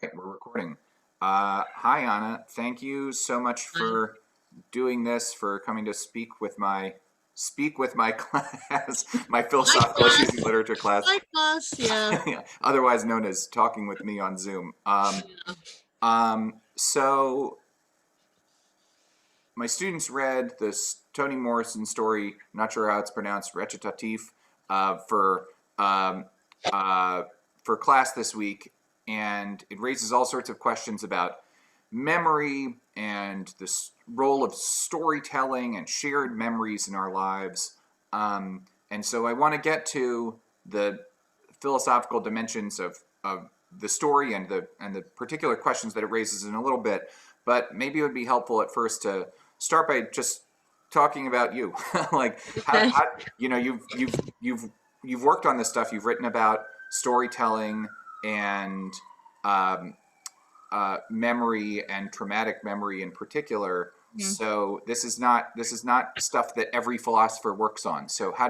Right, we're recording. Hi, Anna. Thank you so much Hi. for doing this, for coming to speak with my class, my Hi, philosophical issues and class. literature class, Hi, class. Yeah. otherwise known as talking with me on Zoom. Yeah. So my students read this Toni Morrison story. I'm not sure how it's pronounced, Recitatif, uh, for um, uh, for class this week, and it raises all sorts of questions about memory and this role of storytelling and shared memories in our lives. And so I want to get to the philosophical dimensions of the story and the particular questions that it raises in a little bit. But maybe it would be helpful at first to start by just talking about you. Like Okay. how you've worked on this stuff. You've written about storytelling and um, memory and traumatic memory in particular. Mhm. So this is not stuff that every philosopher works on. So Yeah. how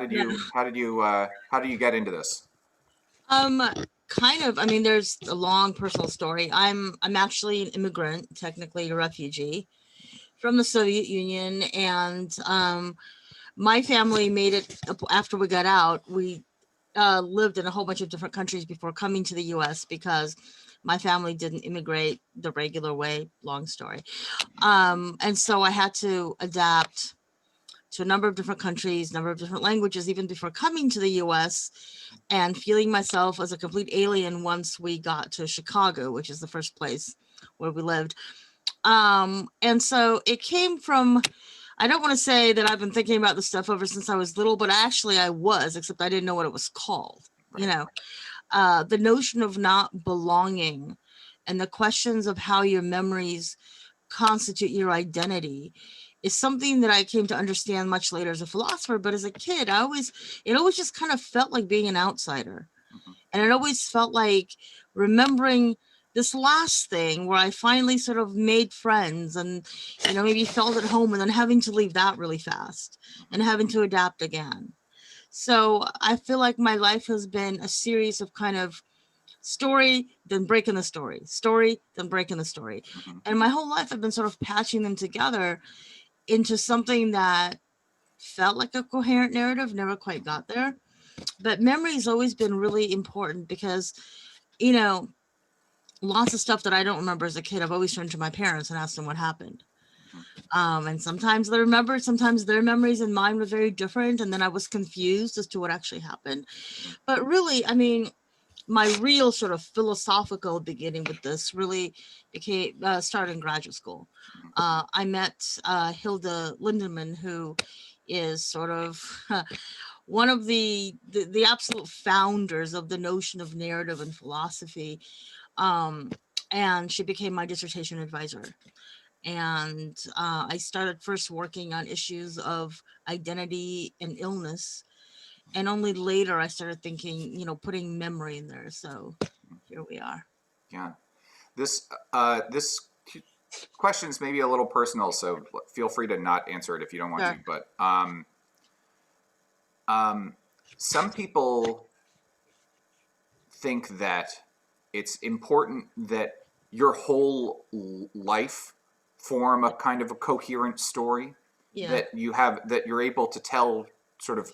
do you get into this? Um, kind of. I mean, there's a long personal story. I'm actually an immigrant, technically a refugee from the Soviet Union, and my family made it after we got out. We lived in a whole bunch of different countries before coming to the U.S. because my family didn't immigrate the regular way. Long story. And so I had to adapt to a number of different countries, number of different languages, even before coming to the US and feeling myself as a complete alien once we got to Chicago, which is the first place where we lived. And so it came from, I don't want to say that I've been thinking about this stuff ever since I was little, but actually I was, except I didn't know what it was called. You Right. know, the notion of not belonging and the questions of how your memories constitute your identity is something that I came to understand much later as a philosopher. But as a kid, it always just kind of felt like being an outsider. Mhm. And it always felt like remembering this last thing where I finally sort of made friends and, maybe felt at home and then having to leave that really fast Mhm. and having to adapt again. So I feel like my life has been a series of kind of story, then breaking the story, then breaking the story. Mhm. And my whole life I've been sort of patching them together into something that felt like a coherent narrative, never quite Mhm. got there. But memory has always been really important because, you know, lots of stuff that I don't remember as a kid, I've always turned to my parents and asked them what happened. Mhm. And sometimes they remembered, sometimes their memories and mine were very different. And then I was confused as to what actually happened. Mhm. But really, I mean, my real sort of philosophical beginning with this really became started in graduate school. Mhm. I met Hilda Lindemann, who is sort of one of the absolute founders of the notion of narrative and philosophy. Um, and she became my dissertation advisor. And I started first working on issues of identity and illness, and only later I started thinking, putting memory in there. So here we are. Yeah. This question is maybe a little personal, so feel free to not answer it if you don't want to. Sure. But um, some people think that it's important that your whole life form a kind of a coherent story Yeah. that you're able to tell sort of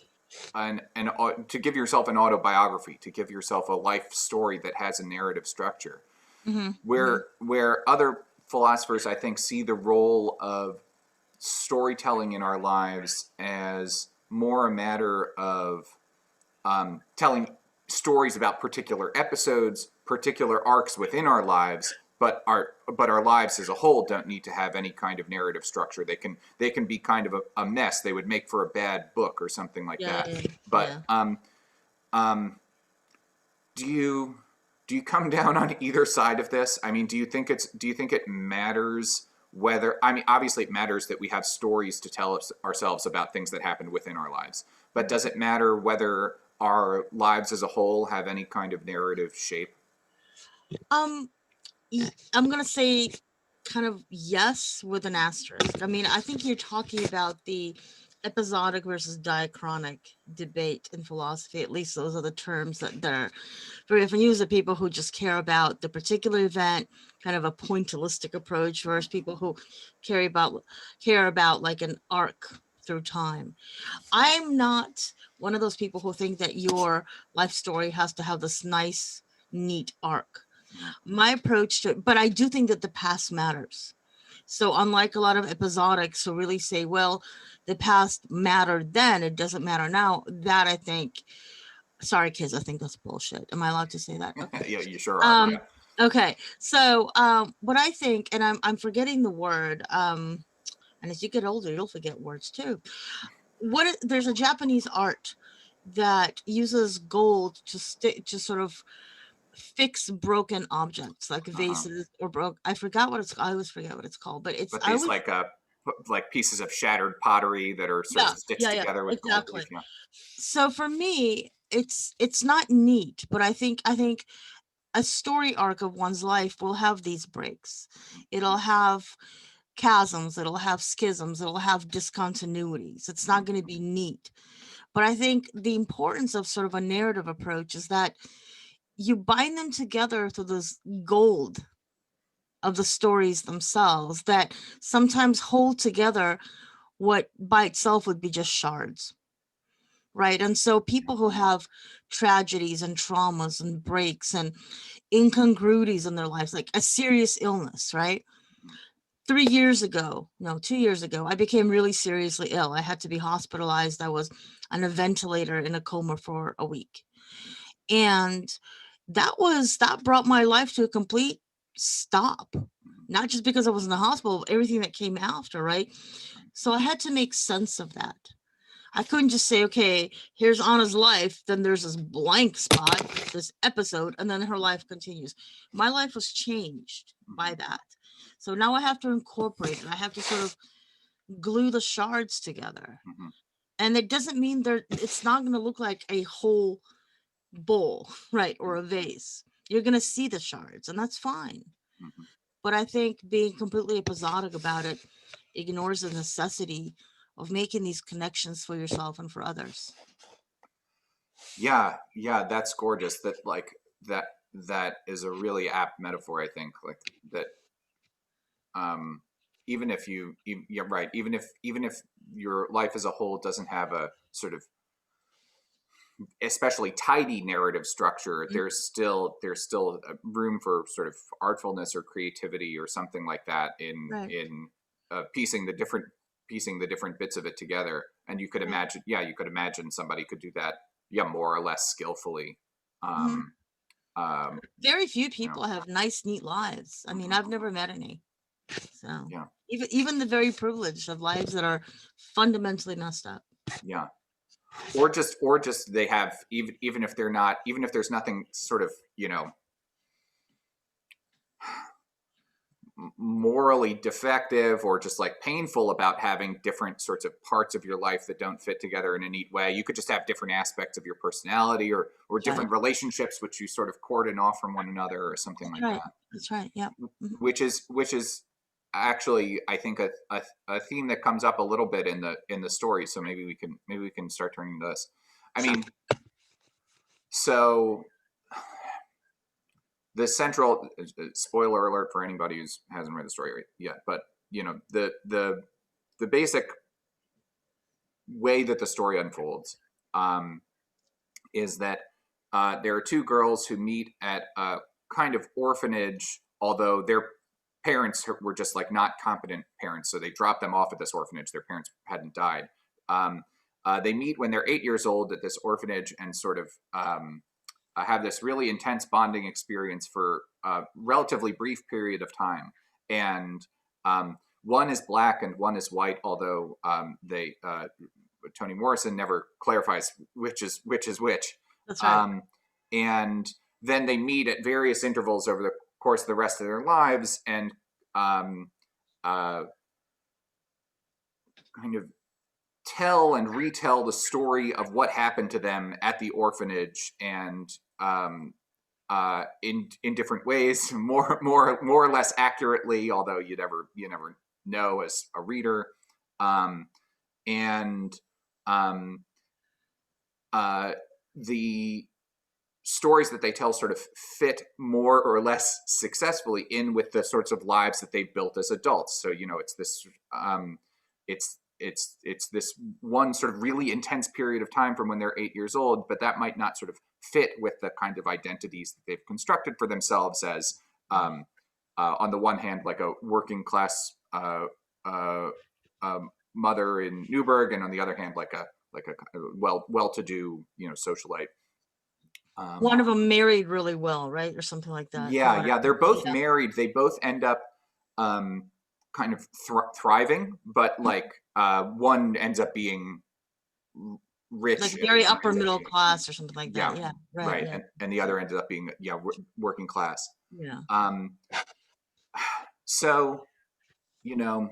to give yourself an autobiography, to give yourself a life story that has a narrative structure. Mm-hmm. Mm-hmm. Where other philosophers, I think, see the role of storytelling in our lives as more a matter of telling stories about particular episodes, particular arcs within our lives, but our lives as a whole don't need to have any kind of narrative structure. They can be kind of a mess. They would make for a bad book or something like Yeah. that. Yeah. But Yeah. do you do you come down on either side of this? I mean, do you think it matters whether, I mean, obviously it matters that we have stories to tell us ourselves about things that happened within our lives, but does it matter whether our lives as a whole have any kind of narrative shape? Um, I'm gonna say kind of yes with an asterisk. I mean, I think you're talking about the episodic versus diachronic debate in philosophy. At least those are the terms that are very often used of people who just care about the particular event, kind of a pointillistic approach, versus people who care about like an arc through time. I'm not one of those people who think that your life story has to have this nice, neat arc. My approach to, but I do think that the past matters. So unlike a lot of episodics who really say, well, the past mattered then, it doesn't matter now. That I think, sorry kids, I think that's bullshit. Am I allowed to say that? Okay. Yeah, you sure are. Um, Yeah. okay. So what I think, and I'm forgetting the word, and as you get older, you'll forget words too. There's a Japanese art that uses gold to stick to sort of fix broken objects like Uh-huh. vases or broke. I forgot what it's. I always forget what it's called, but it's. But I these always. like pieces of shattered pottery that are sort of Yeah, stitched yeah, yeah, together with gold leaf. exactly. Yeah. So for me, it's not neat, but I think a story arc of one's life will have these breaks. It'll have chasms, it'll have schisms, it'll have discontinuities. It's not going to be neat. But I think the importance of sort of a narrative approach is that you bind them together through this gold of the stories themselves that sometimes hold together what by itself would be just shards. Right. And so people who have tragedies and traumas and breaks and incongruities in their lives, like a serious illness, right? 3 years ago, no, 2 years ago, I became really seriously ill. I had to be hospitalized. I was on a ventilator in a coma for a week. And that brought my life to a complete stop. Not just because I was in the hospital, everything that came after, right? So I had to make sense of that. I couldn't just say, okay, here's Anna's life, then there's this blank spot, this episode, and then her life continues. My life was changed by that. So now I have to incorporate it. I have to sort of glue the shards together. Mm-hmm. And it doesn't mean it's not going to look like a whole bowl, right? Or a vase. You're going to see the shards, and that's fine. Mm-hmm. But I think being completely episodic about it ignores the necessity of making these connections for yourself and for others. Yeah, yeah, that's gorgeous. That that is a really apt metaphor. I think like that. Um, even if yeah, right. Even if your life as a whole doesn't have a sort of especially tidy narrative structure, Mm, there's still room for sort of artfulness or creativity or something like that right, in piecing the different bits of it together. And you could right. imagine, yeah, you could imagine somebody could do that, yeah, more or less skillfully. Mhm. Um, um, Very few you know, people have nice, neat lives. I mean, mhm, I've never met any. So yeah, even the very privileged have lives that are fundamentally messed up. yeah. Or just they have even if they're not even if there's nothing sort of morally defective or just like painful about having different sorts of parts of your life that don't fit together in a neat way. You could just have different aspects of your personality or That's right. different relationships which you sort of cordon off from one another or something That's like right. that. That's right. Yep. Mhm. Which is actually I think a theme that comes up a little bit in the story. So maybe we can start turning to this. I Sure. mean, so the central spoiler alert for anybody who hasn't read the story yet, but the basic way that the story unfolds um, is that there are two girls who meet at a kind of orphanage, although their parents were just like not competent parents, so they dropped them off at this orphanage. Their parents hadn't died. They meet when they're 8 years old at this orphanage and sort of have this really intense bonding experience for a relatively brief period of time. And one is black and one is white, although they Toni Morrison never clarifies which. That's right. Um, and then they meet at various intervals over the course of the rest of their lives and um, uh, kind of tell and retell the story of what happened to them at the orphanage and in different ways, more or less accurately, although you never know as a reader. Um, and um, the stories that they tell sort of fit more or less successfully in with the sorts of lives that they've built as adults. So it's this it's this one sort of really intense period of time from when they're 8 years old, but that might not sort of fit with the kind of identities that they've constructed for themselves as on the one hand like a working class uh, mother in Newburgh, and on the other hand like a well-to-do socialite. One of them married really well, right? Or something like that, from Yeah, what I yeah, they're both yeah. married. They both end up kind of thriving, but like one ends up being Like rich and very one upper ends up middle being class or something like that. yeah, Yeah, right, right, yeah, and the other ended up being working class. yeah. Um, so you know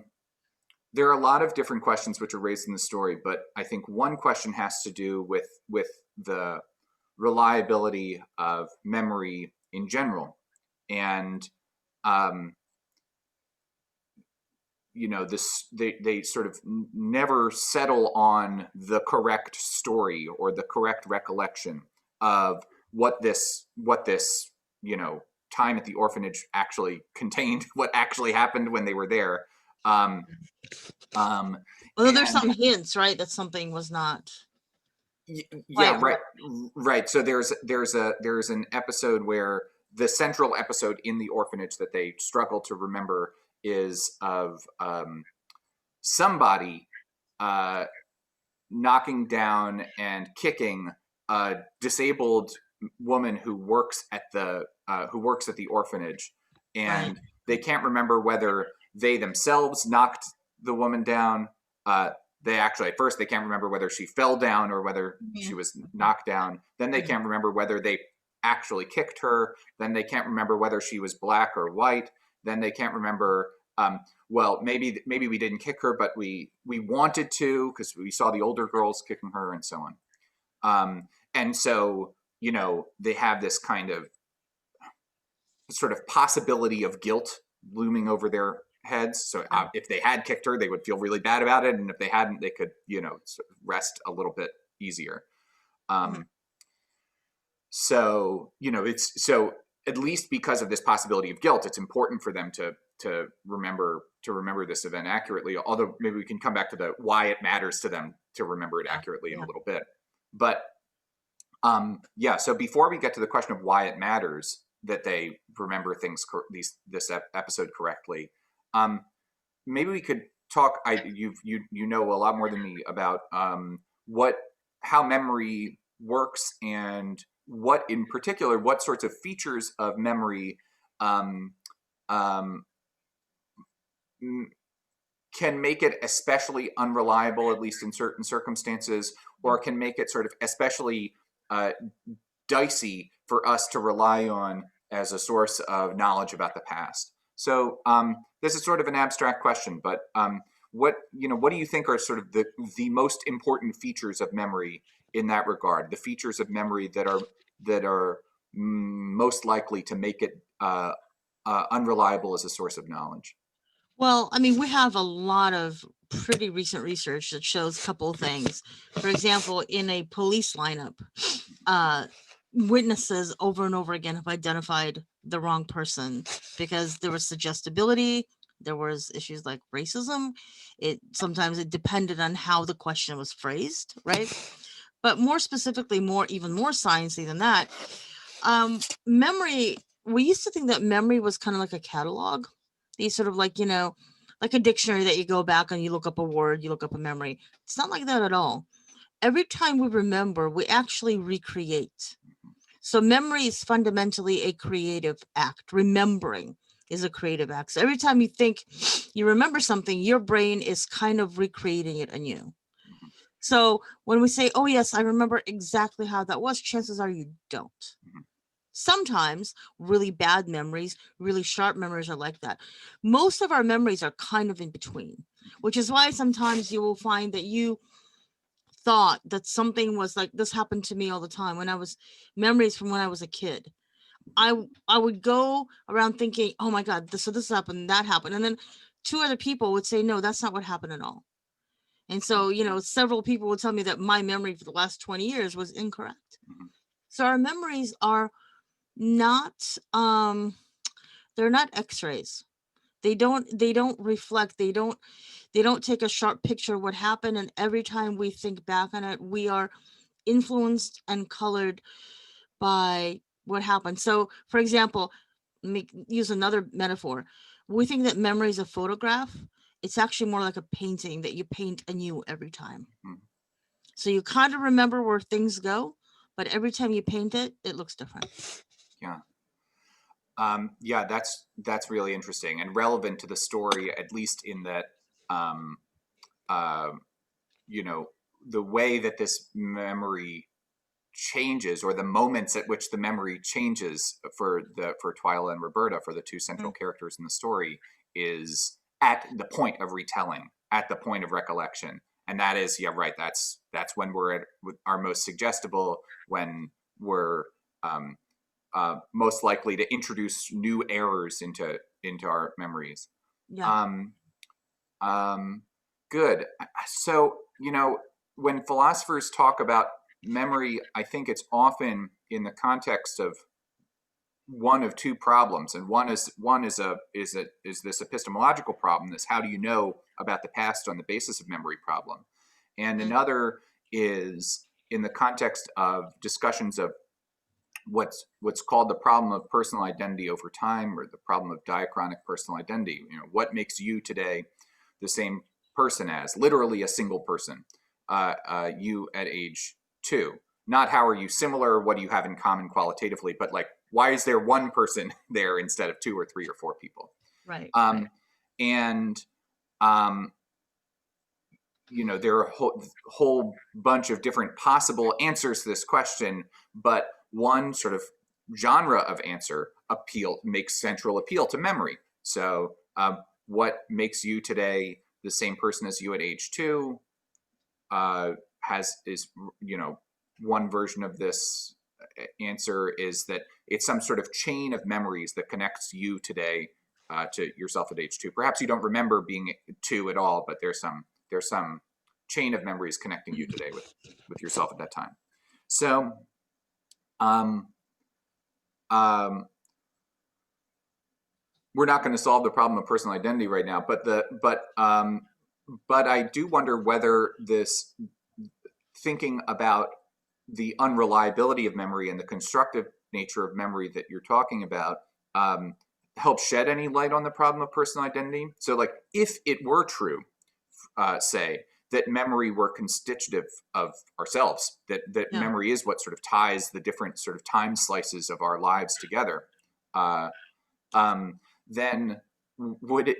there are a lot of different questions which are raised in the story, but I think one question has to do with the reliability of memory in general, and um, this they sort of never settle on the correct story or the correct recollection of what this time at the orphanage actually contained, what actually happened when they were there. um, um, Although there's and some hints, right, that something was not yeah, quite right, right. right. So there's an episode where the central episode in the orphanage that they struggle to remember is of somebody uh, knocking down and kicking a disabled woman who works at the orphanage, Right. and they can't remember whether they themselves knocked the woman down. They actually, at first they can't remember whether she fell down or whether Mhm. she was knocked down. Then they Mhm. can't remember whether they actually kicked her. Then they can't remember whether she was black or white. Then they can't remember well, maybe we didn't kick her, but we wanted to because we saw the older girls kicking her and so on. And so they have this kind of sort of possibility of guilt looming over their heads. So Right. if they had kicked her, they would feel really bad about it, and if they hadn't, they could sort of rest a little bit easier. Mhm. Um, so it's so at least because of this possibility of guilt, it's important for them to remember this event accurately. Although maybe we can come back to the why it matters to them to remember it Yeah. accurately in a Yeah. little bit. But yeah, so before we get to the question of why it matters that they remember this episode correctly, um, maybe we could talk. You know a lot more than me about what how memory works, and what in particular what sorts of features of memory um, um, can make it especially unreliable, at least in certain circumstances, or can make it sort of especially uh, dicey for us to rely on as a source of knowledge about the past. So this is sort of an abstract question, but what do you think are sort of the most important features of memory in that regard? The features of memory that are most likely to make it unreliable as a source of knowledge. Well, I mean, we have a lot of pretty recent research that shows a couple of things. For example, in a police lineup, uh, witnesses over and over again have identified the wrong person because there was suggestibility, there was issues like racism. It depended on how the question was phrased, right? But more specifically, even more sciencey than that, memory. We used to think that memory was kind of like a catalog. These sort of like like a dictionary that you go back and you look up a word, you look up a memory. It's not like that at all. Every time we remember, we actually recreate. So memory is fundamentally a creative act. Remembering is a creative act. So every time you think you remember something, your brain is kind of recreating it anew. So when we say, oh, yes, I remember exactly how that was, chances are you don't. Sometimes really bad memories, really sharp memories are like that. Most of our memories are kind of in between, which is why sometimes you will find that you thought that something was like this happened to me all the time when I was memories from when I was a kid. I would go around thinking, "Oh my god, this happened, that happened." And then two other people would say, "No, that's not what happened at all." And so, several people will tell me that my memory for the last 20 years was incorrect. Mhm. So our memories are not they're not x-rays. They don't reflect, they don't take a sharp picture of what happened, and every time we think back on it, we are influenced and colored by what happened. So, for example, use another metaphor. We think that memory is a photograph. It's actually more like a painting that you paint anew every time. Mhm. So you kind of remember where things go, but every time you paint it, it looks different. Yeah. Yeah, that's really interesting and relevant to the story, at least in that, um, uh, you know, the way that this memory changes, or the moments at which the memory changes for Twyla and Roberta, for the two central characters in the story, is at the point of retelling, at the point of recollection, and that is, yeah, right. That's when we're at our most suggestible, when we're um, most likely to introduce new errors into our memories. Yeah. Um, Good. So, when philosophers talk about memory, I think it's often in the context of one of two problems, and one is this epistemological problem, this how do you know about the past on the basis of memory problem, and Mm. another is in the context of discussions of what's called the problem of personal identity over time, or the problem of diachronic personal identity. What makes you today the same person as, literally a single person, you at age 2. Not how are you similar, what do you have in common qualitatively, but like, why is there one person there instead of 2 or 3 or 4 people? Right. Um, and um, there are a whole bunch of different possible answers to this question, but one sort of genre of answer makes central appeal to memory. So, what makes you today the same person as you at age 2? Has is one version of this answer is that it's some sort of chain of memories that connects you today to yourself at age 2. Perhaps you don't remember being 2 at all, but there's some chain of memories connecting you today with yourself at that time. So, um, um, we're not going to solve the problem of personal identity right now, but I do wonder whether this thinking about the unreliability of memory and the constructive nature of memory that you're talking about help shed any light on the problem of personal identity. So, like, if it were true, say, that memory were constitutive of ourselves, that Yeah. memory is what sort of ties the different sort of time slices of our lives together, uh, then would it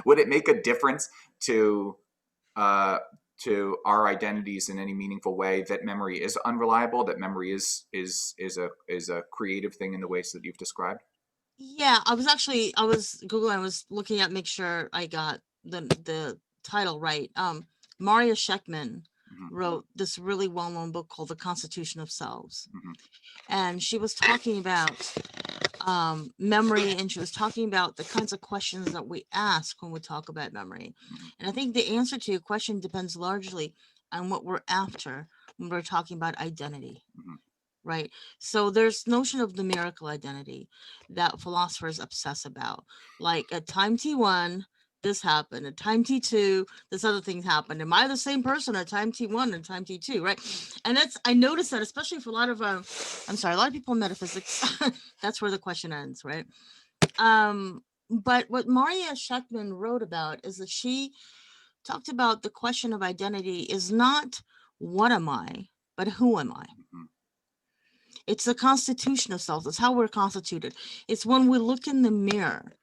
would it make a difference to uh, our identities in any meaningful way that memory is unreliable, that memory is a creative thing in the ways that you've described? Yeah, I was Googling, I was looking at, make sure I got the title right. Maria Scheckman Mm-hmm. wrote this really well-known book called The Constitution of Selves. Mm-hmm. And she was talking about memory, and she was talking about the kinds of questions that we ask when we talk about memory. Mm-hmm. And I think the answer to your question depends largely on what we're after when we're talking about identity. Mm-hmm. Right. So there's notion of numerical identity that philosophers obsess about. Like at time t1, this happened. At time t2, this other thing happened. Am I the same person at time t1 and time t2? Right. And I noticed that, especially for a lot of a lot of people in metaphysics, that's where the question ends, right? But what Maria Scheckman wrote about is that she talked about the question of identity is not what am I, but who am I? Mm-hmm. It's the constitution of self. It's how we're constituted. It's when we look in the mirror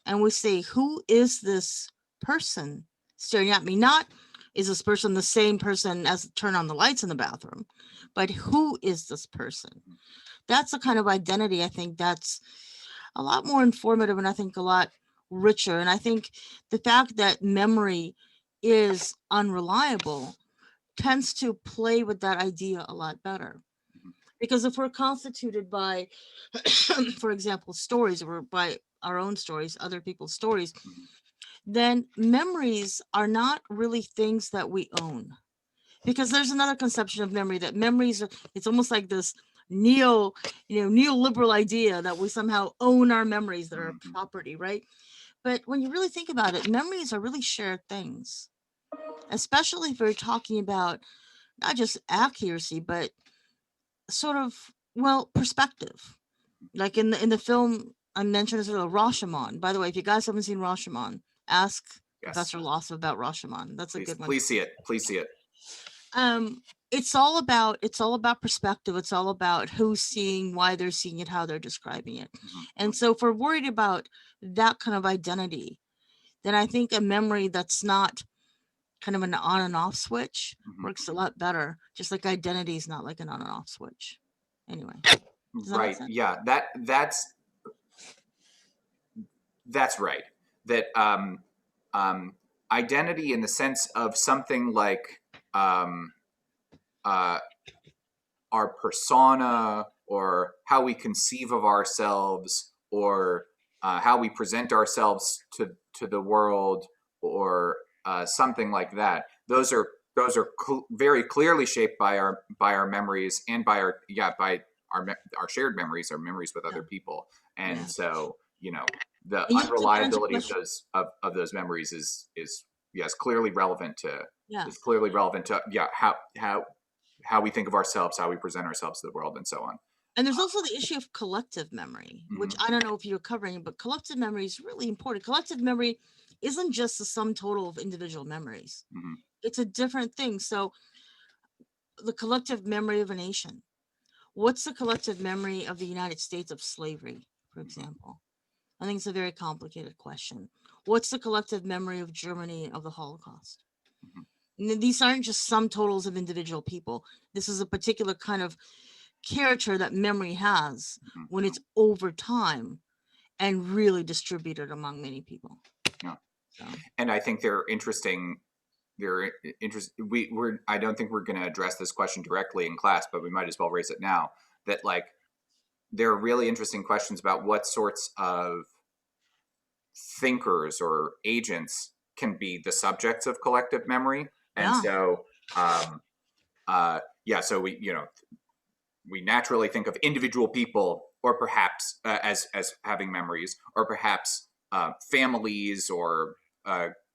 and we say, who is this person staring at me? Not, is this person the same person as turn on the lights in the bathroom, but who is this person? That's the kind of identity, I think, that's a lot more informative, and I think a lot richer. And I think the fact that memory is unreliable tends to play with that idea a lot better. Because if we're constituted by, for example, stories, or by our own stories, other people's stories, Mm-hmm. then memories are not really things that we own. Because there's another conception of memory, that memories are, it's almost like this neoliberal idea that we somehow own our memories, that are Mhm. property, right? But when you really think about it, memories are really shared things, especially if we're talking about not just accuracy, but sort of, well, perspective. Like in the film I mentioned, is Rashomon. By the way, if you guys haven't seen Rashomon, ask Yes. Professor Loss about Rashomon. That's a Please, good one. please see it. Please see it. Um, it's all about perspective. It's all about who's seeing, why they're seeing it, how they're describing it. Mhm. And so if we're worried about that kind of identity, then I think a memory that's not kind of an on and off switch Mhm. works a lot better. Just like identity is not like an on and off switch. Anyway, does that make Right. sense? Yeah. That's right. That identity in the sense of something like uh, our persona, or how we conceive of ourselves, or how we present ourselves to the world, or something like that. Those are very clearly shaped by our memories, and by our shared memories, our memories with Yeah. other people. And Yeah. so, the And you have to answer unreliability of question. those memories is yes, clearly relevant to Yeah. how we think of ourselves, how we present ourselves to the world, and so on. And there's also the issue of collective memory, which Mhm. I don't know if you're covering, but collective memory is really important. Collective memory isn't just the sum total of individual memories. Mhm. It's a different thing. So the collective memory of a nation. What's the collective memory of the United States of slavery, for Mhm. example? I think it's a very complicated question. What's the collective memory of Germany of the Holocaust? Mhm. And these aren't just sum totals of individual people. This is a particular kind of character that memory has Mhm. when it's over time and really distributed among many people. Yeah. So And I think they're interesting. I don't think we're going to address this question directly in class, but we might as well raise it now. That, like, there are really interesting questions about what sorts of thinkers or agents can be the subjects of collective memory. And yeah, so, yeah, so we naturally think of individual people, or perhaps as having memories, or perhaps families, or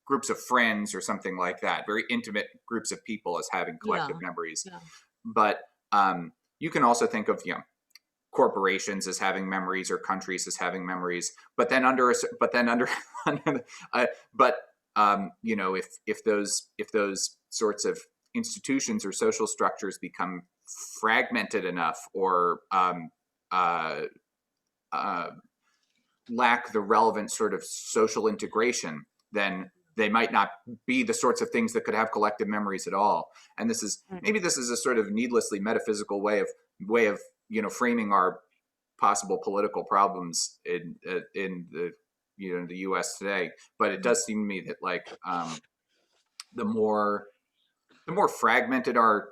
groups of friends, or something like that. Very intimate groups of people as having collective yeah, memories. yeah, But you can also think of corporations as having memories, or countries as having memories. But then under, but if those sorts of institutions or social structures become fragmented enough, or uh, uh, lack the relevant sort of social integration, then they might not be the sorts of things that could have collective memories at all. And right. maybe this is a sort of needlessly metaphysical way of framing our possible political problems in the U.S. today. But it does seem to me that, like, the more fragmented our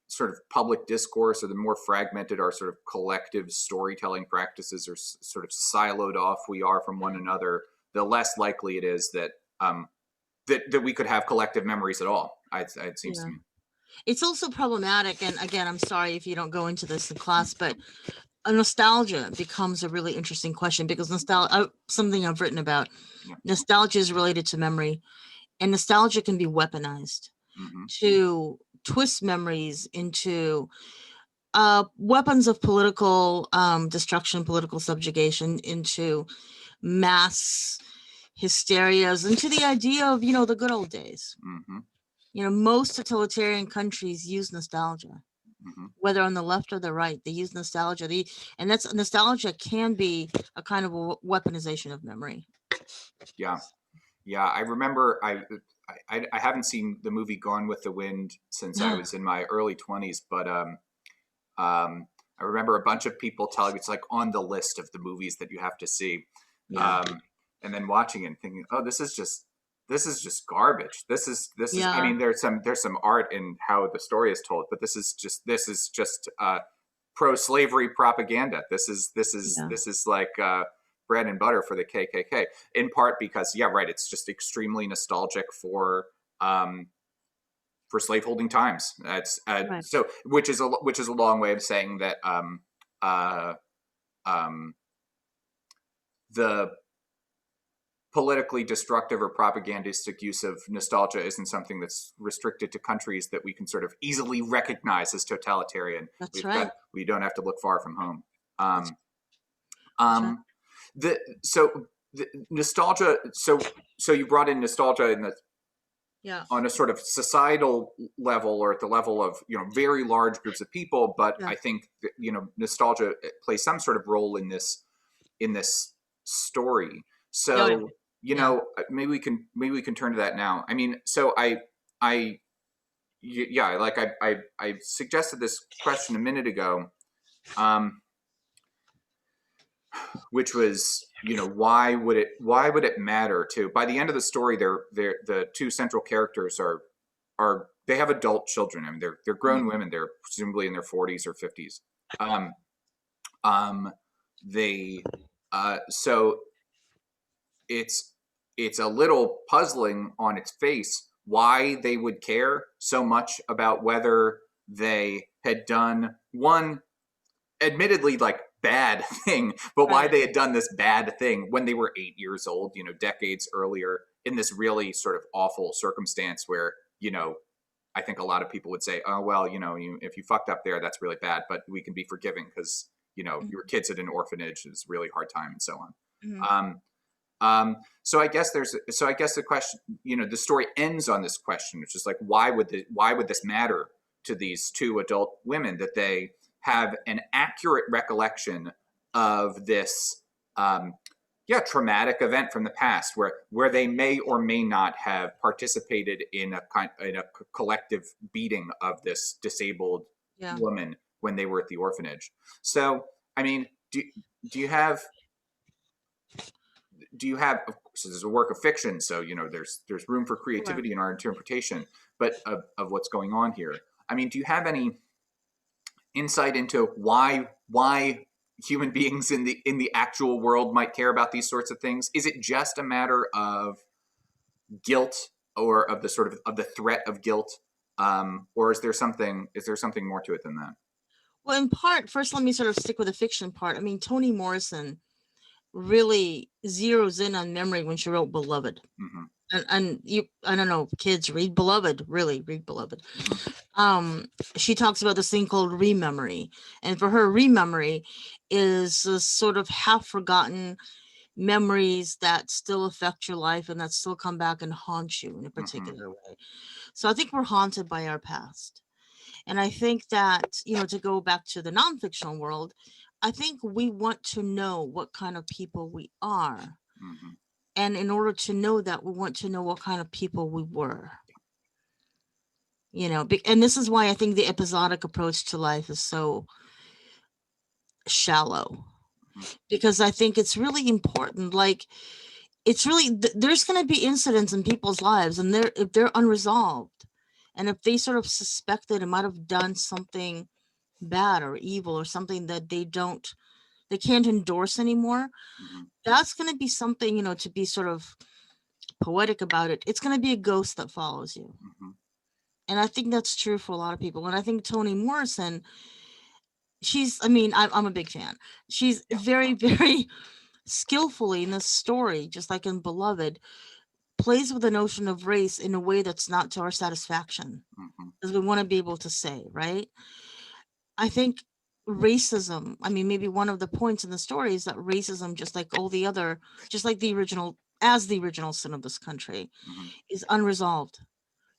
sort of public discourse, or the more fragmented our sort of collective storytelling practices, or sort of siloed off we are from one another, the less likely it is that we could have collective memories at all. It seems to Yeah. me. It's also problematic, and again, I'm sorry if you don't go into this in class, but a nostalgia becomes a really interesting question, because nostalgia, something I've written about, Yeah. nostalgia is related to memory, and nostalgia can be weaponized Mm-hmm. to twist memories into weapons of political destruction, political subjugation, into mass hysterias, into the idea of, the good old days. Mm-hmm. Most totalitarian countries use nostalgia, Mm-hmm. whether on the left or the right. They use nostalgia. And that's nostalgia can be a kind of a weaponization of memory. Yeah. Yeah, I remember. I haven't seen the movie Gone with the Wind since I was in my early 20s, but I remember a bunch of people telling me it's like on the list of the movies that you have to see, Yeah. um, and then watching it and thinking, oh, this is just garbage. This is. I Yeah. mean, there's some art in how the story is told, but this is just pro-slavery propaganda. This is Yeah. like bread and butter for the KKK. In part because, yeah, right, it's just extremely nostalgic for slaveholding times. That's Right. so, which is a long way of saying that uh, um, the politically destructive or propagandistic use of nostalgia isn't something that's restricted to countries that we can sort of easily recognize as totalitarian. That's right. We don't have to look far from home. That's, Um, that's right. um, the nostalgia. So you brought in nostalgia in the Yeah. on a sort of societal level or at the level of very large groups of people, but Yeah. I think that, nostalgia plays some sort of role in this story. Oh, yeah. So Yeah. maybe we can turn to that now. I mean, so I yeah, like I suggested this question a minute ago, um, which was why would it matter to by the end of the story they're the two central characters are they have adult children. I mean, they're grown Mhm. women. They're presumably in their 40s or 50s. Um, um, they so it's a little puzzling on its face why they would care so much about whether they had done one admittedly like bad thing, but why Right. they had done this bad thing when they were 8 years old, decades earlier in this really sort of awful circumstance where, I think a lot of people would say, oh, well, if you fucked up there, that's really bad, but we can be forgiving because, you were kids at an orphanage. It's a really hard time and so on. Mm-hmm. So I guess the question, the story ends on this question, which is like, why would this matter to these two adult women that they have an accurate recollection of this, traumatic event from the past where they may or may not have participated in a collective beating of this disabled Yeah. woman when they were at the orphanage. So, I mean, do you have of course this is a work of fiction, so there's room for Right. creativity in our interpretation, but of what's going on here. I mean, do you have any insight into why human beings in the actual world might care about these sorts of things? Is it just a matter of guilt or of the sort of the threat of guilt, or is there something more to it than that? Well, in part, first, let me sort of stick with the fiction part. I mean, Toni Morrison really zeroes in on memory when she wrote Beloved. Mm-hmm. And you, I don't know, kids, read Beloved, really read Beloved. Mm-hmm. She talks about this thing called rememory. And for her, rememory is a sort of half forgotten memories that still affect your life and that still come back and haunt you in a Mm-hmm. particular way. So I think we're haunted by our past. And I think that, to go back to the nonfictional world, I think we want to know what kind of people we are. Mm-hmm. And in order to know that, we want to know what kind of people we were. And this is why I think the episodic approach to life is so shallow. Mm-hmm. Because I think it's really important. Like, it's really, there's going to be incidents in people's lives, and if they're unresolved, and if they sort of suspect that it might have done something bad or evil or something that they can't endorse anymore, Mm-hmm. that's going to be something, to be sort of poetic about it. It's going to be a ghost that follows you. Mm-hmm. And I think that's true for a lot of people. And I think Toni Morrison, I'm a big fan. She's Yeah. very, very skillfully in this story, just like in Beloved, plays with the notion of race in a way that's not to our satisfaction, Mm-hmm. as we want to be able to say, right? I think racism, maybe one of the points in the story is that racism, just like the original sin of this country, Mm-hmm. is unresolved.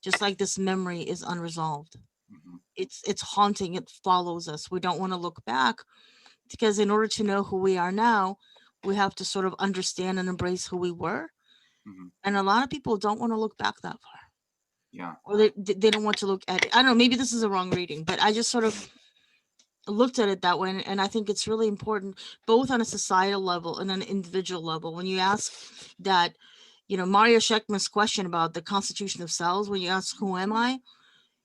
Just like this memory is unresolved. Mm-hmm. It's haunting. It follows us. We don't want to look back because in order to know who we are now, we have to sort of understand and embrace who we were. Mm-hmm. And a lot of people don't want to look back that far, Yeah. or they don't want to look at it. I don't know. Maybe this is a wrong reading, but I just sort of looked at it that way, and I think it's really important, both on a societal level and an individual level. When you ask that, Mario Schechtman's question about the constitution of cells, when you ask, who am I?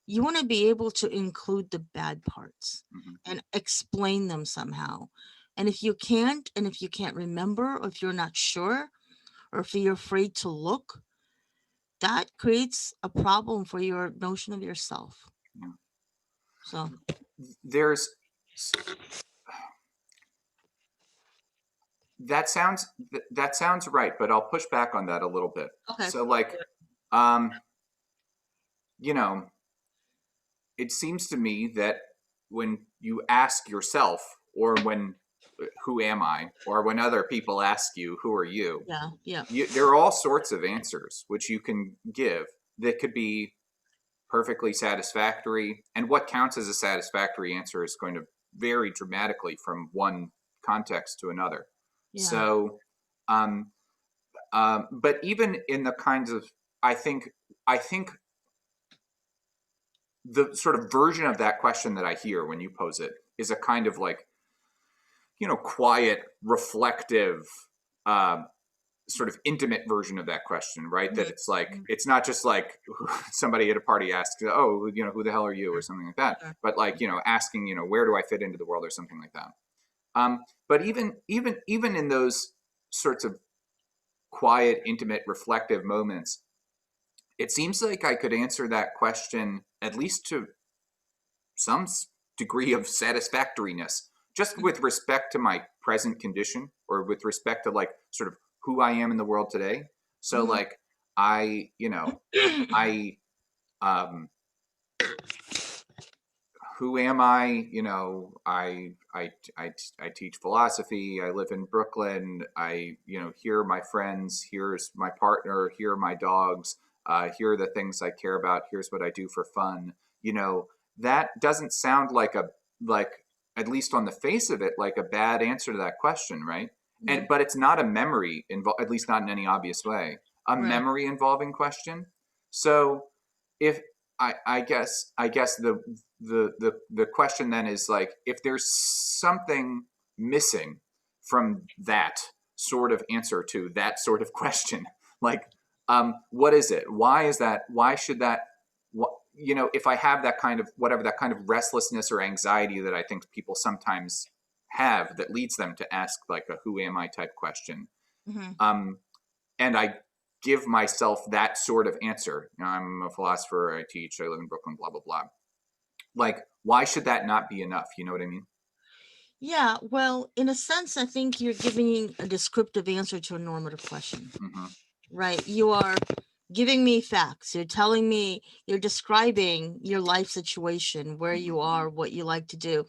You want to be able to include the bad parts Mm-hmm. and explain them somehow. And if you can't, and if you can't remember, or if you're not sure, or if you're afraid to look, that creates a problem for your notion of yourself. Yeah. So There's that sounds right, but I'll push back on that a little bit. okay. So like, um, you know, it seems to me that when you ask yourself, or when who am I, or when other people ask you who are you, Yeah, yeah. there are all sorts of answers which you can give that could be perfectly satisfactory. And what counts as a satisfactory answer is going to vary dramatically from one context to another. Yeah. So, but even in the kinds of, I think the sort of version of that question that I hear when you pose it is a kind of like, quiet, reflective, uh, sort of intimate version of that question, right? That it's like, Mhm. it's not just like somebody at a party asks, oh, who the hell are you, or something like that, Sure. but like, asking, where do I fit into the world, or something like that. But even in those sorts of quiet, intimate, reflective moments, it seems like I could answer that question at least to some degree of satisfactoriness, just with respect to my present condition, or with respect to like sort of who I am in the world today. So Mhm. like I, I, um, who am I? I teach philosophy. I live in Brooklyn. Here are my friends. Here's my partner. Here are my dogs. Here are the things I care about. Here's what I do for fun. That doesn't sound like, at least on the face of it, like a bad answer to that question, right? Mhm. But it's not a memory at least not in any obvious way, a Right. memory involving question. So if I guess the question then is like, if there's something missing from that sort of answer to that sort of question, like, what is it? Why is that? Why should that? If I have that kind of whatever, that kind of restlessness or anxiety that I think people sometimes have, that leads them to ask like a "who am I" type question, Mhm. um, and I give myself that sort of answer. I'm a philosopher. I teach. I live in Brooklyn. Blah blah blah. Like, why should that not be enough? You know what I mean? Yeah, well, in a sense, I think you're giving a descriptive answer to a normative question, Mm-hmm. right? You are giving me facts. You're telling me, you're describing your life situation, where Mm-hmm. you are, what you like to do.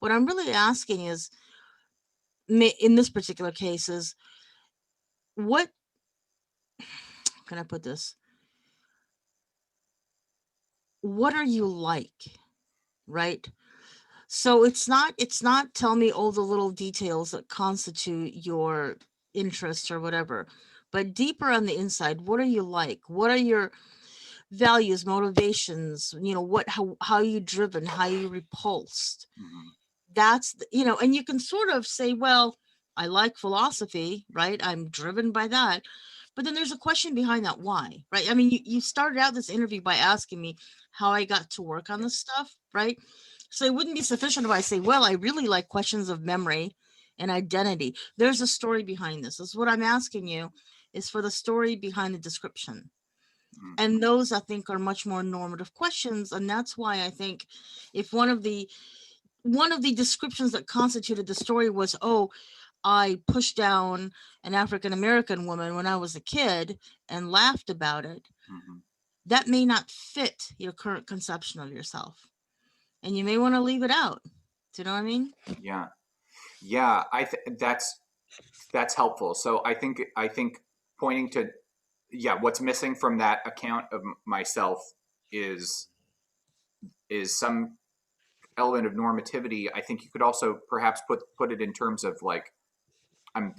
What I'm really asking is, in this particular case, is what can I put this? What are you like, right? So it's not tell me all the little details that constitute your interest or whatever, but deeper on the inside, what are you like? What are your values, motivations? How you driven, how you repulsed? Mm-hmm. And you can sort of say, well, I like philosophy, right? I'm driven by that. But then there's a question behind that, why, right? I mean, you started out this interview by asking me how I got to work on this stuff, right? So it wouldn't be sufficient if I say, well, I really like questions of memory and identity. There's a story behind this. This is what I'm asking you, is for the story behind the description. Mm-hmm. And those, I think, are much more normative questions. And that's why I think if one of the descriptions that constituted the story was, oh, I pushed down an African American woman when I was a kid and laughed about it, Mm-hmm. that may not fit your current conception of yourself. And you may want to leave it out. Do you know what I mean? Yeah, yeah. That's helpful. So I think pointing to, yeah, what's missing from that account of myself is some element of normativity. I think you could also perhaps put it in terms of like, I'm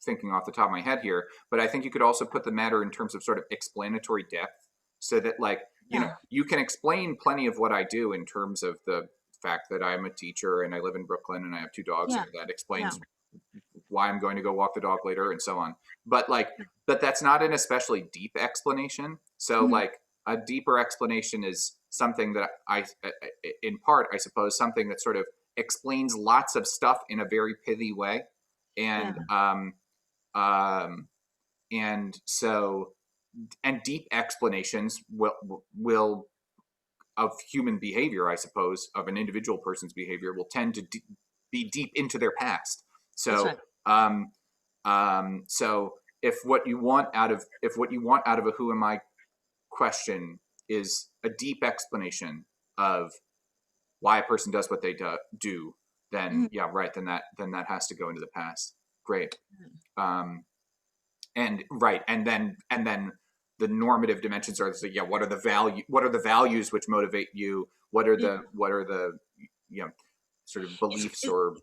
thinking off the top of my head here, but I think you could also put the matter in terms of sort of explanatory depth, so that like, Yeah. you can explain plenty of what I do in terms of the fact that I'm a teacher and I live in Brooklyn and I have two dogs, Yeah. and that Yeah. explains why I'm going to go walk the dog later, and so on. But like, but that's not an especially deep explanation. So Mhm. like, a deeper explanation is something that in part, I suppose, something that sort of explains lots of stuff in a very pithy way, Yeah. and um, and so and deep explanations will of human behavior, I suppose, of an individual person's behavior, will tend to be deep into their past. That's So, right. so if what you want out of a "Who am I?" question is a deep explanation of why a person does what they do, then Mhm. yeah, right. Then that has to go into the past. Great. Um, and right, and then the normative dimensions are, so yeah, what are the values which motivate you, Yeah. what are the, you know, sort of It's beliefs it, or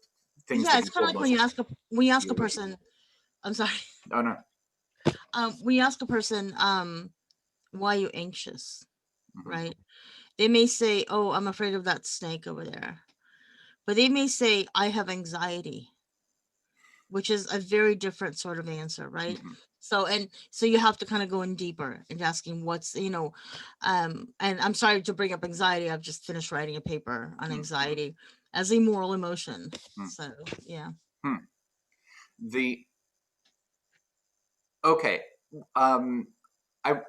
things yeah, that it's you kind of hold like when most you ask a dearly. person. I'm sorry. Oh no. When you ask a person, why are you anxious, Hmm. right? They may say, "Oh, I'm afraid of that snake over there," but they may say, "I have anxiety," which is a very different sort of answer, right? Hmm. So you have to kind of go in deeper and asking what's, and I'm sorry to bring up anxiety. I've just finished writing a paper on Hmm. anxiety as a moral emotion. Hmm. So yeah. Hmm. The okay. Um, I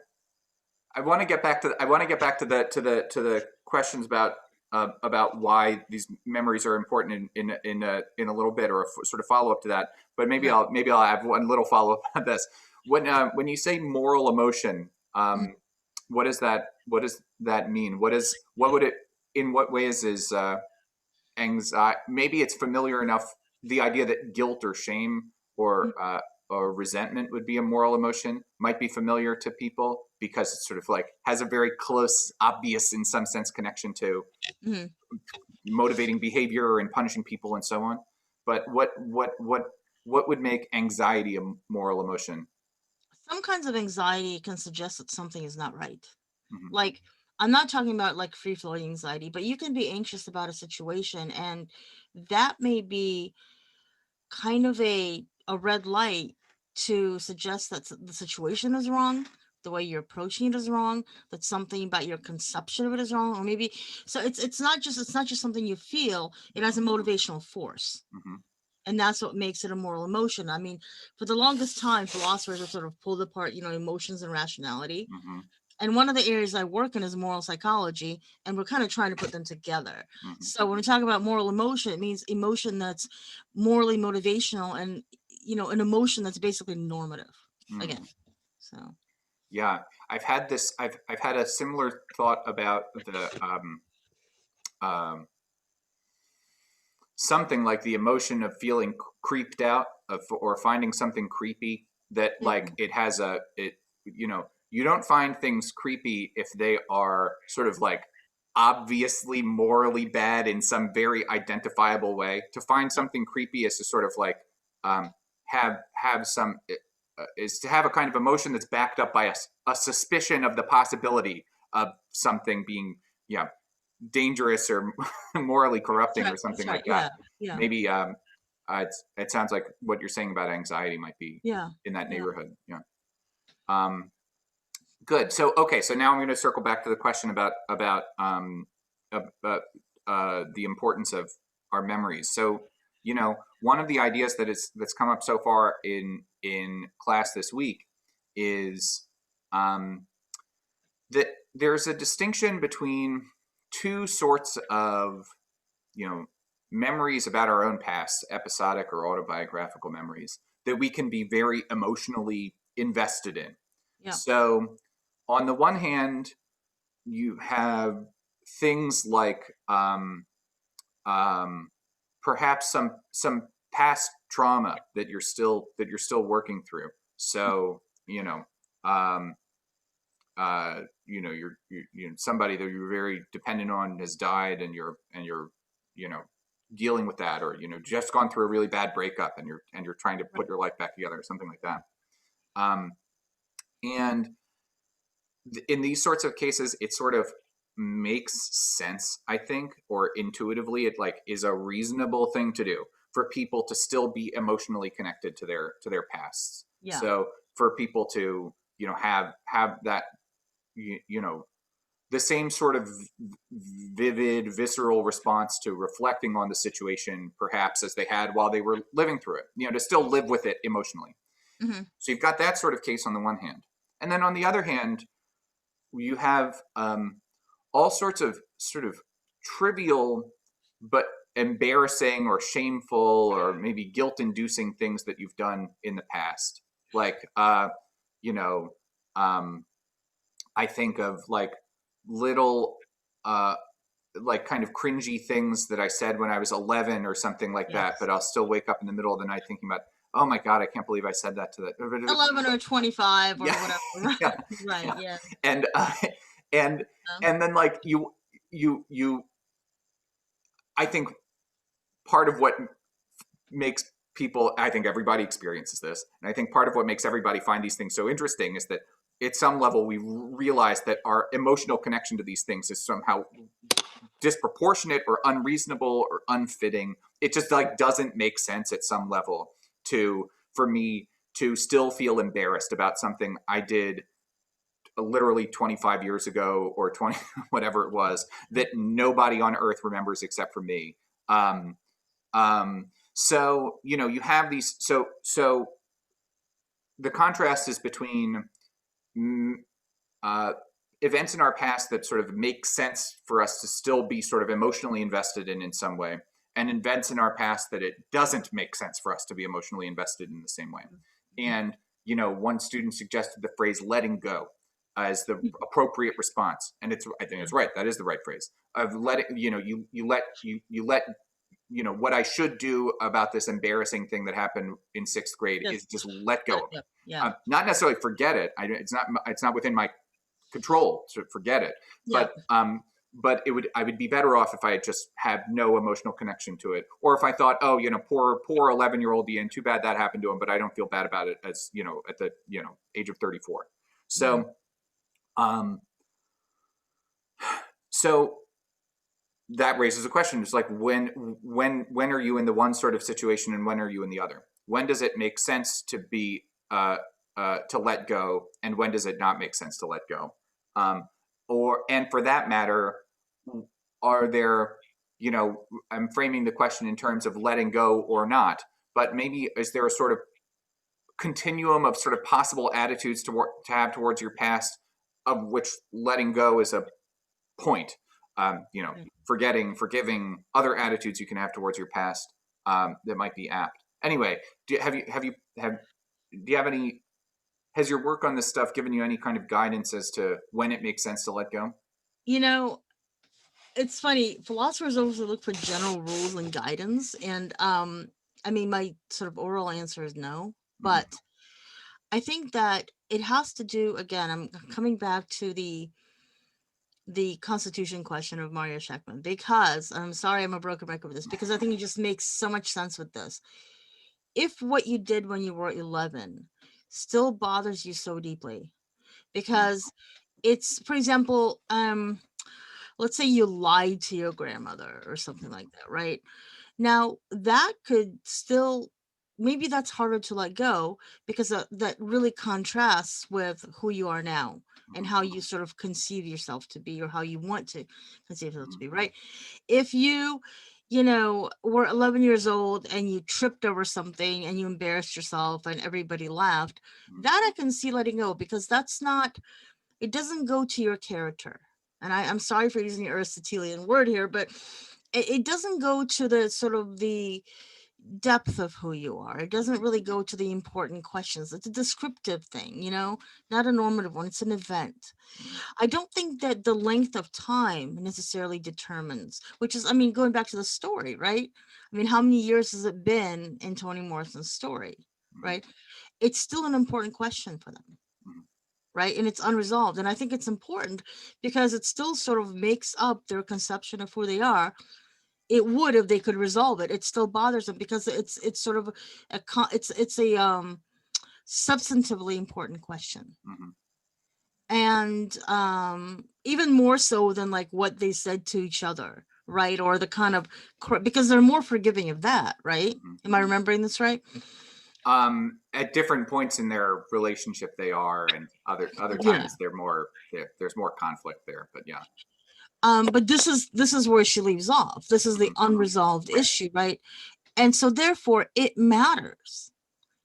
I want to get back to the questions about why these memories are important in a little bit, or a sort of follow up to that. But Right. maybe I'll have one little follow up on this. When you say moral emotion, Mhm. what does that mean? What would it, in what ways is anxiety? Maybe it's familiar enough. The idea that guilt or shame or resentment would be a moral emotion might be familiar to people, because it's sort of like has a very close, obvious, in some sense, connection to Mhm. motivating behavior and punishing people and so on. But what would make anxiety a moral emotion? Some kinds of anxiety can suggest that something is not right. Hmm. Like, I'm not talking about like free floating anxiety, but you can be anxious about a situation, and that may be kind of a red light to suggest that the situation is wrong, the way you're approaching it is wrong, that something about your conception of it is wrong, or maybe so it's not just something you feel, it has a motivational force. Hmm. And that's what makes it a moral emotion. I mean, for the longest time, philosophers have sort of pulled apart, emotions and rationality. Hmm. And one of the areas I work in is moral psychology, and we're kind of trying to put them together. Hmm. So when we talk about moral emotion, it means emotion that's morally motivational, and an emotion that's basically normative. Hmm. Again, so Yeah, I've had a similar thought about the um, something like the emotion of feeling creeped out, or finding something creepy, that like yeah, it has you don't find things creepy if they are sort of like obviously morally bad in some very identifiable way. To find yeah, something creepy is to sort of like have some is to have a kind of emotion that's backed up by a suspicion of the possibility of something being, yeah, dangerous or morally that's corrupting right, or that's something right, like that. yeah, yeah, Maybe it sounds like what you're saying about anxiety might be yeah, in that yeah, neighborhood. Yeah. Um, good. So okay. So now I'm going to circle back to the question about the importance of our memories. So, one of the ideas that's come up so far in class this week is um, that there's a distinction between two sorts of, you know memories about our own past, episodic or autobiographical memories, that we can be very emotionally invested in. yeah, So on the one hand, you have things like um, perhaps some past trauma that you're still working through. So, um, somebody that you're very dependent on has died, and you're you know dealing with that, or just gone through a really bad breakup, and you're trying to right, put your life back together, or something like that. um, and in these sorts of cases, it sort of makes sense, I think, or intuitively it like is a reasonable thing to do for people to still be emotionally connected to their pasts. yeah, So for people to have that, you know the same sort of vivid, visceral response to reflecting on the situation, perhaps, as they had while they were living through it, to still live with it emotionally. Mm-hmm. So you've got that sort of case on the one hand. And then on the other hand, you have all sorts of sort of trivial but embarrassing or shameful or maybe guilt-inducing things that you've done in the past. Like, you know, I think of like little, like kind of cringy things that I said when I was 11 or something like that, Yes. but I'll still wake up in the middle of the night thinking about, oh my God, I can't believe I said that to that. 11 or 25 or Yeah, whatever. Right. yeah, Right. yeah. Yeah. And and and then like you, I think part of what makes people, I think everybody experiences this, and I think part of what makes everybody find these things so interesting is that at some level we realize that our emotional connection to these things is somehow disproportionate or unreasonable or unfitting. It just like doesn't make sense at some level to for me to still feel embarrassed about something I did literally 25 years ago or 20 whatever it was that nobody on earth remembers except for me. um, so you have these, so the contrast is between mm, uh, events in our past that sort of make sense for us to still be sort of emotionally invested in some way, and events in our past that it doesn't make sense for us to be emotionally invested in the same way. And one student suggested the phrase "letting go" as the appropriate response, and I think it's right. That is the right phrase of letting. You let what I should do about this embarrassing thing that happened in sixth grade is just Just let go let of it go. it. Yeah. Not necessarily forget it. It's not within my control to forget it. Yeah. But I would be better off if I just had no emotional connection to it, or if I thought, oh, poor 11-year-old Ian, too bad that happened to him, but I don't feel bad about it as at the age of 34. Mm-hmm. So um, so that raises a question. It's like when are you in the one sort of situation and when are you in the other? When does it make sense to be to let go, and when does it not make sense to let go? And for that matter, are there, I'm framing the question in terms of letting go or not, but maybe is there a sort of continuum of sort of possible attitudes to have towards your past, of which letting go is a point? Forgetting, forgiving, other attitudes you can have towards your past that might be apt. Anyway, do you have any? Has your work on this stuff given you any kind of guidance as to when it makes sense to let go? You know, it's funny. Philosophers always look for general rules and guidance, and I mean, my sort of oral answer is no, Mm-hmm. but I think that it has to do. Again, I'm coming back to the Constitution question of Mario Scheckman, because I'm sorry I'm a broken record with this, because I think it just makes so much sense with this. If what you did when you were 11 still bothers you so deeply, because it's, for example, let's say you lied to your grandmother or something like that, right? Now, that could still, maybe that's harder to let go, because that really contrasts with who you are now and how you sort of conceive yourself to be, or how you want to conceive yourself to be, right? If were 11 years old and you tripped over something and you embarrassed yourself and everybody laughed, that I can see letting go, because that's not, it doesn't go to your character. And I'm sorry for using the Aristotelian word here, but it doesn't go to the sort of the depth of who you are. It doesn't really go to the important questions. It's a descriptive thing, not a normative one. It's an event. I don't think that the length of time necessarily determines, which is, I mean, going back to the story, right? I mean, how many years has it been in Toni Morrison's story, right? It's still an important question for them, right? And it's unresolved. And I think it's important because it still sort of makes up their conception of who they are. It would if they could resolve it. It still bothers them because it's sort of it's a substantively important question. Mm-hmm. And even more so than like what they said to each other, right? Or the kind of, because they're more forgiving of that, right? Am I remembering this right? At different points in their relationship, they are, and other Yeah. times there's more conflict there. But yeah. But this is where she leaves off. This is the Mhm. unresolved issue, right? And so therefore it matters.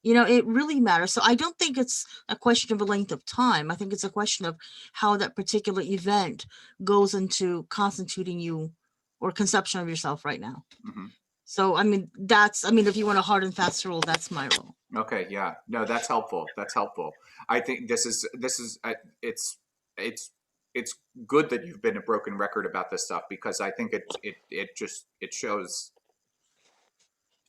It really matters. So I don't think it's a question of a length of time. I think it's a question of how that particular event goes into constituting you or conception of yourself right now. Mhm. So if you want a hard and fast rule, that's my rule. Okay, yeah, no, that's helpful. That's helpful. I think it's it's it's good that you've been a broken record about this stuff, because I think it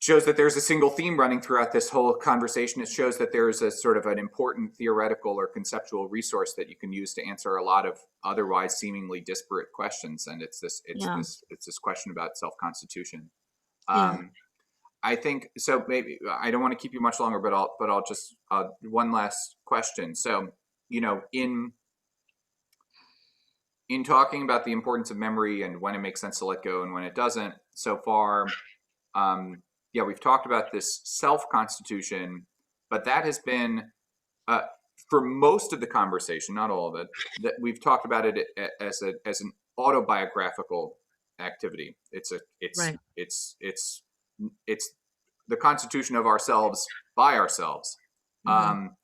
shows that there's a single theme running throughout this whole conversation. It shows that there is a sort of an important theoretical or conceptual resource that you can use to answer a lot of otherwise seemingly disparate questions, and Yeah. it's this question about self-constitution. Yeah. Um, I think so. Maybe I don't want to keep you much longer, but I'll just one last question. So, in talking about the importance of memory and when it makes sense to let go and when it doesn't, so far, yeah, we've talked about this self constitution, but that has been uh, for most of the conversation, not all of it, that we've talked about it as an autobiographical activity. Right. It's the constitution of ourselves by ourselves. Mm-hmm. Um,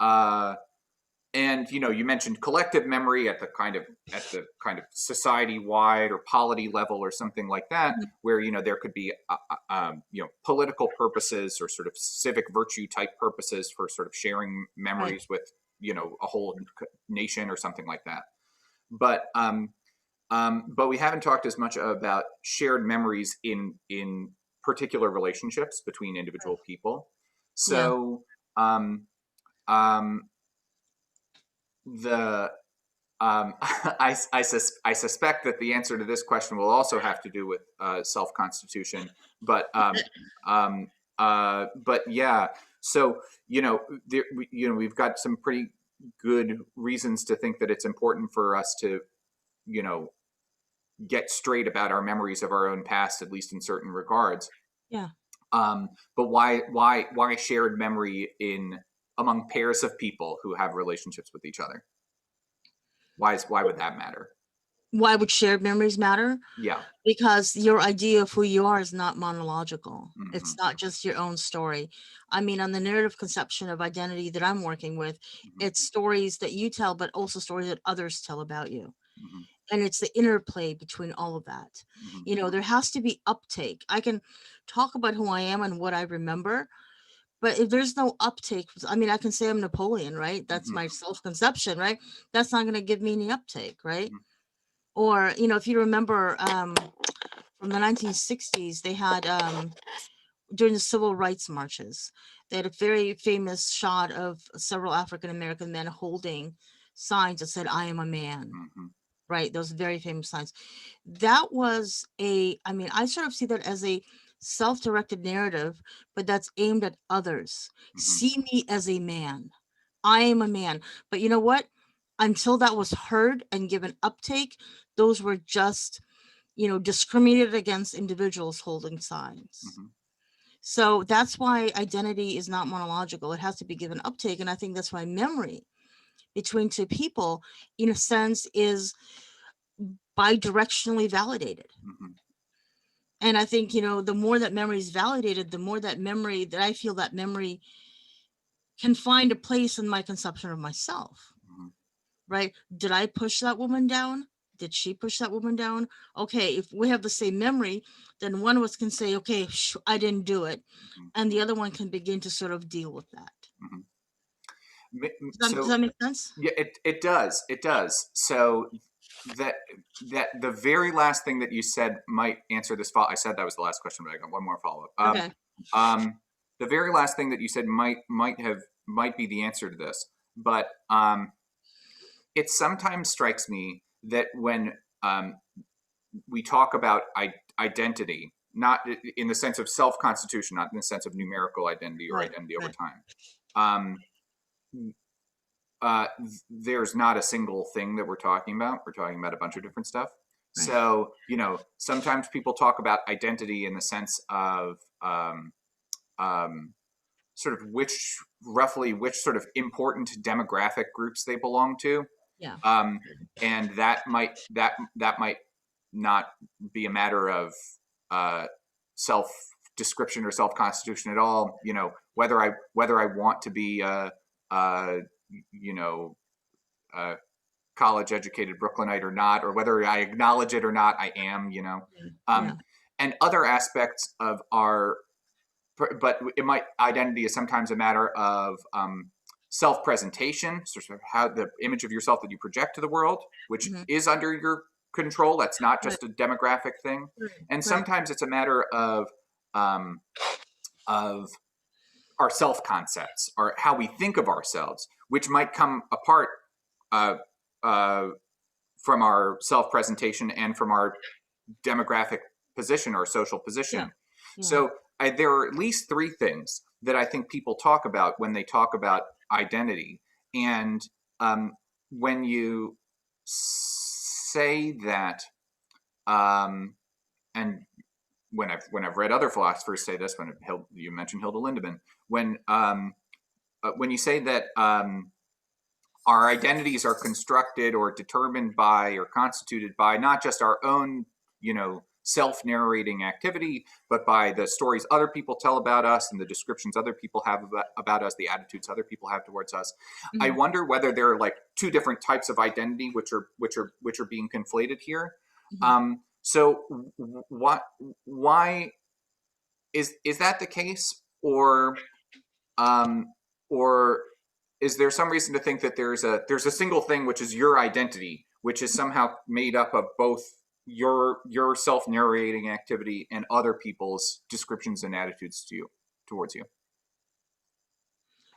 uh, and you mentioned collective memory at the kind of society wide or polity level or something like that, where there could be political purposes or sort of civic virtue type purposes for sort of sharing Right. memories with a whole nation or something like that. But we haven't talked as much about shared memories in particular relationships between individual people. Yeah. So um, um, the I suspect that the answer to this question will also have to do with self constitution, but but yeah. So we've got some pretty good reasons to think that it's important for us to you know get straight about our memories of our own past, at least in certain regards. Yeah. But why shared memory in among pairs of people who have relationships with each other? Why would that matter? Why would shared memories matter? Yeah. Because your idea of who you are is not monological. Hmm. It's not just your own story. On the narrative conception of identity that I'm working with, Hmm. it's stories that you tell, but also stories that others tell about you. Hmm. And it's the interplay between all of that. Hmm. There has to be uptake. I can talk about who I am and what I remember, but if there's no uptake, I can say I'm Napoleon, right? That's Hmm. my self conception, right? That's not going to give me any uptake, right? Hmm. Or, if you remember, from the 1960s, they had, during the civil rights marches, they had a very famous shot of several African American men holding signs that said, "I am a man," Hmm. right? Those very famous signs. That was I sort of see that as a self directed narrative, but that's aimed at others. Hmm. See me as a man. I am a man. But you know what? Until that was heard and given uptake, those were just discriminated against individuals holding signs. Hmm. So that's why identity is not monological. It has to be given uptake. And I think that's why memory between two people, in a sense, is bidirectionally validated. Hmm. And I think, the more that memory is validated, the more that I feel that memory can find a place in my conception of myself, Hmm. right? Did I push that woman down? Did she push that woman down? Okay, if we have the same memory, then one of us can say, okay, I didn't do it. Hmm. And the other one can begin to sort of deal with that. Hmm. Does So that make sense? yeah, it does. It does. So that the very last thing that you said might answer this follow. I said that was the last question, but I got one more follow up. Okay. The very last thing that you said might be the answer to this, but it sometimes strikes me that when we talk about identity, not in the sense of self constitution, not in the sense of numerical identity or Right. identity over Right. time. Um, there's not a single thing that we're talking about. We're talking about a bunch of different stuff. Right. So, sometimes people talk about identity in the sense of um, sort of roughly which sort of important demographic groups they belong to. Yeah. And that might not be a matter of self description or self constitution at all. Whether I want to be you know a college educated Brooklynite or not, or whether I acknowledge it or not, I am. Yeah. Yeah. Um, and other aspects of our, but identity is sometimes a matter of self-presentation, sort of how the image of yourself that you project to the world, which Mhm. is under your control. That's not Right. just a demographic thing. Right. And Right. sometimes it's a matter um, of our self concepts or how we think of ourselves, which might come apart uh, uh, from our self presentation and from our demographic position or social Yeah. position. Yeah. So there are at least three things that I think people talk about when they talk about identity. And when you say that, and when I've read other philosophers say this, you mentioned Hilda Lindemann, when you say that our identities are constructed or determined by or constituted by not just our own, self-narrating activity, but by the stories other people tell about us and the descriptions other people have about us, the attitudes other people have towards us. I Mhm. wonder whether there are like two different types of identity which are being conflated here. Mhm. So what why is that the case, um, or is there some reason to think that there's a single thing which is your identity, which is somehow made up of both your self narrating activity and other people's descriptions and attitudes towards you?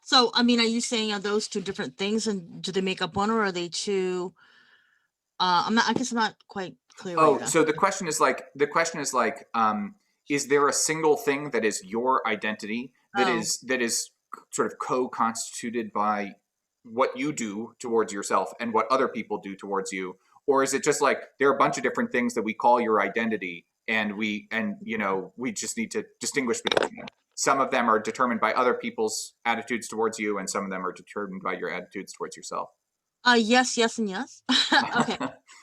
So, I mean, are you saying are those two different things, and do they make up one, or are they two? I'm not. I guess I'm not quite clear what you're Oh, so asking. the question is, is there a single thing that is your identity Oh, that is sort of co-constituted by what you do towards yourself and what other people do towards you, or is it just like there are a bunch of different things that we call your identity, and we just need to distinguish between them? Some of them are determined by other people's attitudes towards you, and some of them are determined by your attitudes towards yourself. yes, yes, and yes. Okay.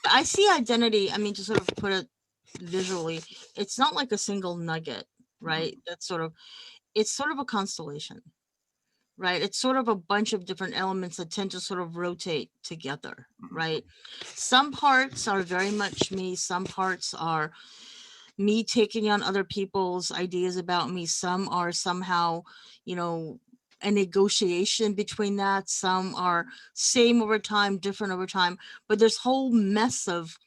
I see identity. I mean, to sort of put it visually, it's not like a single nugget, right? It's sort of a constellation, right? It's sort of a bunch of different elements that tend to sort of rotate together, Mhm. right? Some parts are very much me, some parts are me taking on other people's ideas about me, some are somehow, you know, a negotiation between that, some are same over time, different over time, but this whole mess of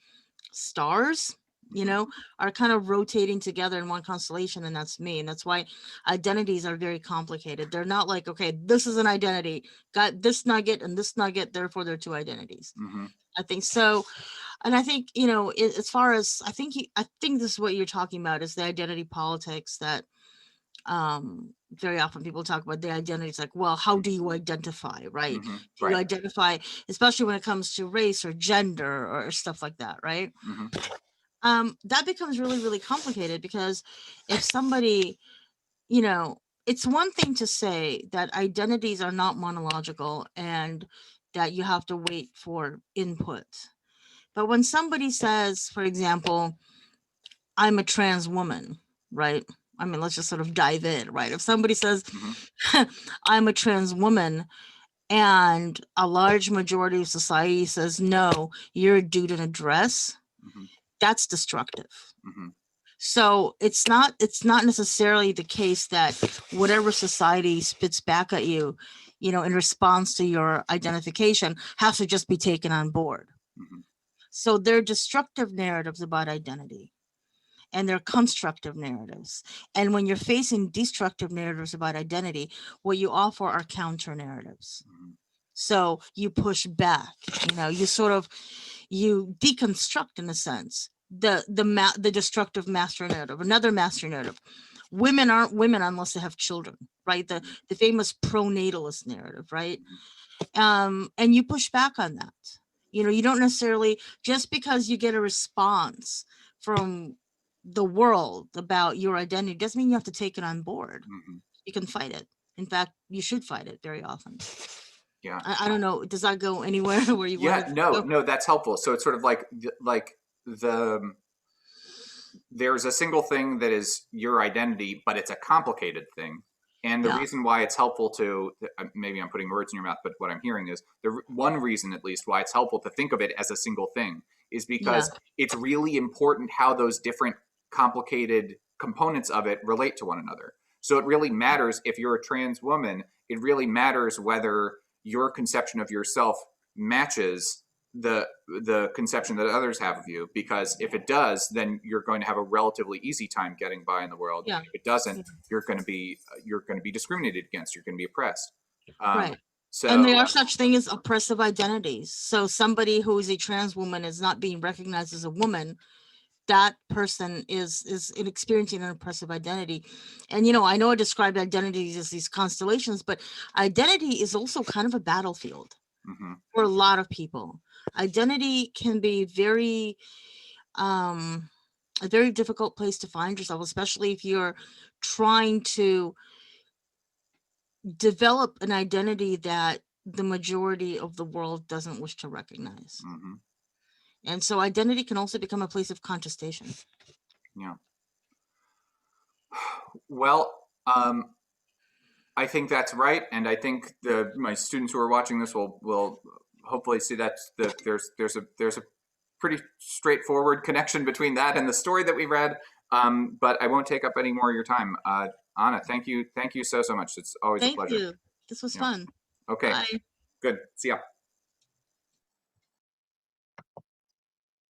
stars, you Mhm. know, are kind of rotating together in one constellation, and that's me. And that's why identities are very complicated. They're not like, okay, this is an identity, got this nugget and this nugget, therefore they're two identities. Mhm. I think so. And I think, you know, as far as I think this is what you're talking about, is the identity politics that very often people talk about the identity. It's like, well, how do you identify, right? Mhm. Do you Right. identify, especially when it comes to race or gender or stuff like that, right? Mhm. That becomes really, really complicated, because if somebody, you know, it's one thing to say that identities are not monological and that you have to wait for input. But when somebody says, for example, I'm a trans woman, right? I mean, let's just sort of dive in, right? If somebody says, Mhm. I'm a trans woman, and a large majority of society says, no, you're a dude in a dress, Mhm. that's destructive. Mhm. So it's not necessarily the case that whatever society spits back at you, you know, in response to your identification, has to just be taken on board. Mhm. So they're destructive narratives about identity, and they're constructive narratives. And when you're facing destructive narratives about identity, what you offer are counter narratives. Mhm. So you push back, you know, you deconstruct, in a sense, the destructive master narrative. Another master narrative: women aren't women unless they have children, right? The famous pronatalist narrative, right? Mhm. And you push back on that. You know, you don't necessarily, just because you get a response from the world about your identity, doesn't mean you have to take it on board. Mhm. You can fight it. In fact, you should fight it very often. Yeah. I don't know. Does that go anywhere where you Yeah, wanted to no, go? no, that's helpful. So it's sort of like the there's a single thing that is your identity, but it's a complicated thing. And the Yeah, reason why it's helpful to, maybe I'm putting words in your mouth, but what I'm hearing is one reason, at least, why it's helpful to think of it as a single thing is yeah, because it's really important how those different complicated components of it relate to one another. So it really matters if you're a trans woman, it really matters whether your conception of yourself matches the conception that others have of you, because if it does, then you're going to have a relatively easy time getting by in the world. yeah. If it doesn't, Yeah. you're going to be discriminated against, you're going to be oppressed. um, Right. And so there are such thing as oppressive identities. So somebody who is a trans woman is not being recognized as a woman. That person is experiencing an oppressive identity. And I know I described identities as these constellations, but identity is also kind of a battlefield mhm, for a lot of people. Identity can be a very difficult place to find yourself, especially if you're trying to develop an identity that the majority of the world doesn't wish to recognize. mhm, And so identity can also become a place of contestation. yeah. Well, I think that's right, and I think my students who are watching this will hopefully see that there's a pretty straightforward connection between that and the story that we read. But I won't take up any more of your time. Anna, thank you so much. It's always a Thank pleasure. you. This was Yeah. fun. Okay. Bye. Good. See ya.